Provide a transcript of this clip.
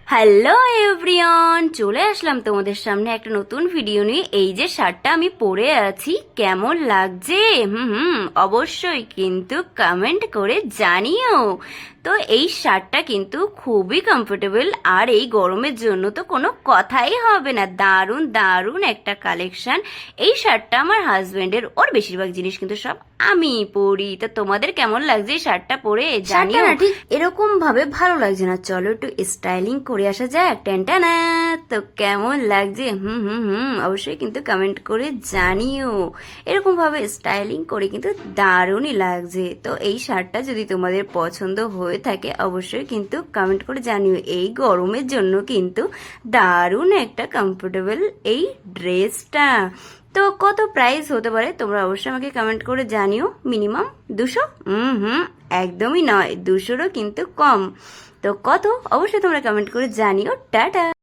Hello everyone, চলে আসলাম তোমাদের সামনে একটা নতুন ভিডিও নিয়ে। এই যে শার্টটা আমি পরে আছি, কেমন লাগছে? অবশ্যই কিন্তু কমেন্ট করে জানিও। তো এই শার্টটা কিন্তু খুবই কমফোর্টেবল, আর এই গরমের জন্য তো কোনো কথাই হবে না। দারুণ দারুণ একটা কালেকশন। এই শার্টটা আমার হাজবেন্ডের, ওর বেশিরভাগ জিনিস কিন্তু সব আমি পরি। তো তোমাদের কেমন লাগছে এই শার্টটা পরে জানিও। না ঠিক এরকম ভাবে ভালো লাগছে না, চলো একটু স্টাইলিং করে আসা যাক। টেনটানা, তো কেমন লাগছে অবশ্যই কিন্তু কমেন্ট করে জানিও। এরকম ভাবে স্টাইলিং করে কিন্তু দারুণই লাগছে। তো এই শার্টটা যদি তোমাদের পছন্দ হয়ে থাকে অবশ্যই কিন্তু কমেন্ট করে জানিও। এই গরমের জন্য কিন্তু দারুণ একটা কমফোর্টেবল এই ড্রেসটা। তো কত প্রাইস হতে পারে তোমরা অবশ্যই আমাকে কমেন্ট করে জানিও। মিনিমাম 200? একদমই নয়, 200রও কিন্তু কম। তো কত অবশ্যই তোমরা কমেন্ট করে জানিও। টাটা।